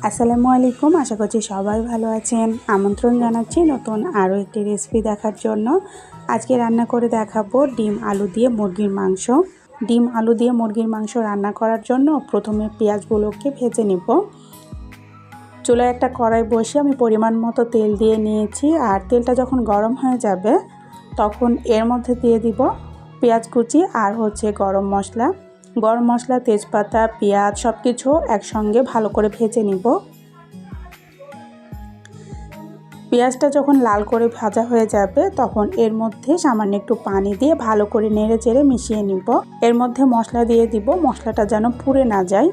আসসালামু আলাইকুম। আশা করছি সবাই ভালো আছেন। আমন্ত্রণ জানাচ্ছি নতুন আরও একটি রেসিপি দেখার জন্য। আজকে রান্না করে দেখাবো ডিম আলু দিয়ে মুরগির মাংস। ডিম আলু দিয়ে মুরগির মাংস রান্না করার জন্য প্রথমে পেঁয়াজগুলোকে ভেজে নেব। চুলায় একটা কড়াই বসে আমি পরিমাণ মতো তেল দিয়ে নিয়েছি। আর তেলটা যখন গরম হয়ে যাবে তখন এর মধ্যে দিয়ে দিব পেঁয়াজ কুচি আর গরম মশলা, তেজপাতা, পেঁয়াজ সব কিছু একসঙ্গে ভালো করে ভেজে নিব। পেঁয়াজটা যখন লাল করে ভাজা হয়ে যাবে তখন এর মধ্যে সামান্য একটু পানি দিয়ে ভালো করে নেড়ে চেড়ে মিশিয়ে নিব। এর মধ্যে মশলা দিয়ে দিব, মশলাটা যেন পুড়ে না যায়।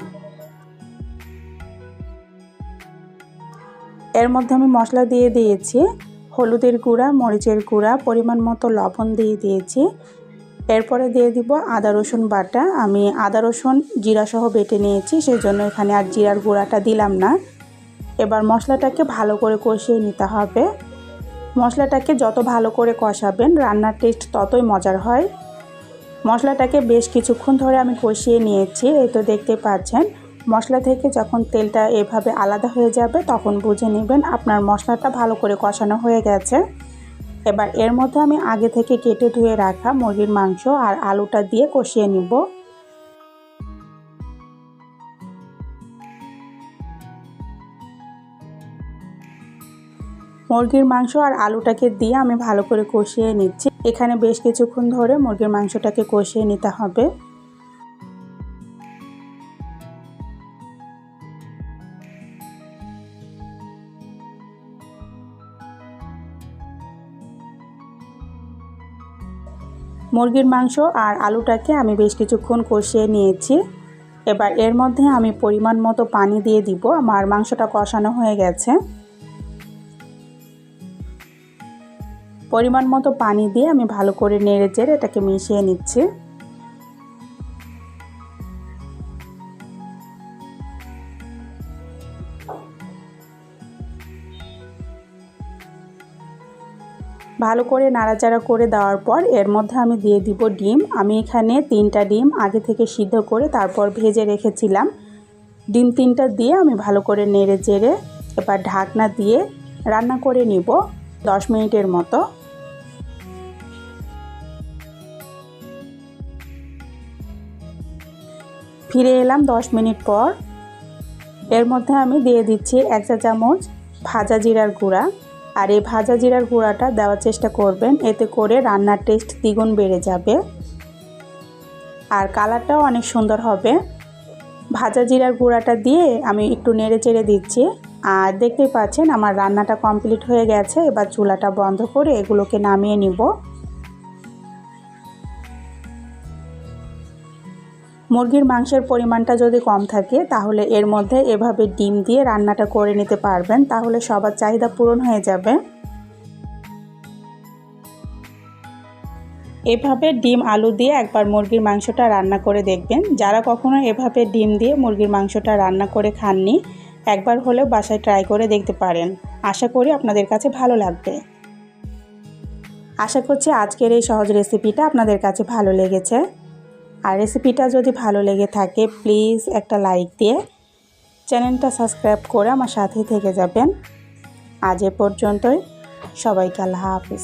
এর মধ্যে আমি মশলা দিয়ে দিয়েছি হলুদের গুঁড়া, মরিচের গুঁড়া, পরিমাণ মতো লবণ দিয়ে দিয়েছি। এরপরে দিয়ে দিব আদা রসুন বাটা। আমি আদা রসুন জিরা সহ বেটে নিয়েছি, সেই জন্য এখানে আর জিরার গুঁড়াটা দিলাম না। এবার মশলাটাকে ভালো করে কষিয়ে নিতে হবে। মশলাটাকে যত ভালো করে কষাবেন রান্নার টেস্ট ততই মজার হয়। মশলাটাকে বেশ কিছুক্ষণ ধরে আমি কষিয়ে নিয়েছি। এই তো দেখতে পাচ্ছেন মশলা থেকে যখন তেলটা এভাবে আলাদা হয়ে যাবে তখন বুঝে নেবেন আপনার মশলাটা ভালো করে কষানো হয়ে গেছে। এবার এর মধ্যে আমি আগে থেকে কেটে ধুয়ে রাখা মুরগির মাংস আর আলুটা দিয়ে কষিয়ে নিব। মুরগির মাংস আর আলুটাকে দিয়ে আমি ভালো করে কষিয়ে নিচ্ছি। এখানে বেশ কিছুক্ষণ ধরে মুরগির মাংসটাকে কষিয়ে নিতে হবে। মুরগির মাংস আর আলুটাকে আমি বেশ কিছুক্ষণ কষিয়ে নিয়েছি। এবার এর মধ্যে আমি পরিমাণ মতো পানি দিয়ে দিব। আমার মাংসটা কষানো হয়ে গেছে। পরিমাণ মতো পানি দিয়ে আমি ভালো করে নেড়ে চেড়ে এটাকে মিশিয়ে নিচ্ছি। ভালো করে নাড়াচাড়া করে দেওয়ার পর এর মধ্যে আমি দিয়ে দিব ডিম। আমি এখানে 3টা ডিম আগে থেকে সিদ্ধ করে তারপর ভেজে রেখেছিলাম। ডিম 3টা দিয়ে আমি ভালো করে নেড়ে চেড়ে এবার ঢাকনা দিয়ে রান্না করে নিব 10 মিনিটের মতো। ফিরে এলাম 10 মিনিট পর। এর মধ্যে আমি দিয়ে দিচ্ছি 1 চা চামচ ভাজা জিরার গুঁড়া। আর এই ভাজা জিরার গুঁড়াটা দেওয়ার চেষ্টা করবেন, এতে করে রান্নার টেস্ট দ্বিগুণ বেড়ে যাবে আর কালারটাও অনেক সুন্দর হবে। ভাজা জিরার গুঁড়াটা দিয়ে আমি একটু নেড়ে চেড়ে দিচ্ছি। আর দেখতেই পাচ্ছেন আমার রান্নাটা কমপ্লিট হয়ে গেছে। এবার চুলাটা বন্ধ করে এগুলোকে নামিয়ে নিব। মুরগির মাংসের পরিমাণটা যদি কম থাকে তাহলে এর মধ্যে এভাবে ডিম দিয়ে রান্নাটা করে নিতে পারবেন, তাহলে সবার চাহিদা পূরণ হয়ে যাবে। এভাবে ডিম আলু দিয়ে একবার মুরগির মাংসটা রান্না করে দেখবেন। যারা কখনো এভাবে ডিম দিয়ে মুরগির মাংসটা রান্না করে খাননি, একবার হলেও বাসায় ট্রাই করে দেখতে পারেন। আশা করি আপনাদের কাছে ভালো লাগবে। আশা করছি আজকের এই সহজ রেসিপিটা আপনাদের কাছে ভালো লেগেছে। আর রেসিপিটা যদি ভালো লেগে থাকে প্লিজ একটা লাইক দিয়ে চ্যানেলটা সাবস্ক্রাইব করে আমার সাথেই থেকে যাবেন। আজ এ পর্যন্তই। সবাইকে আল্লাহ হাফেজ।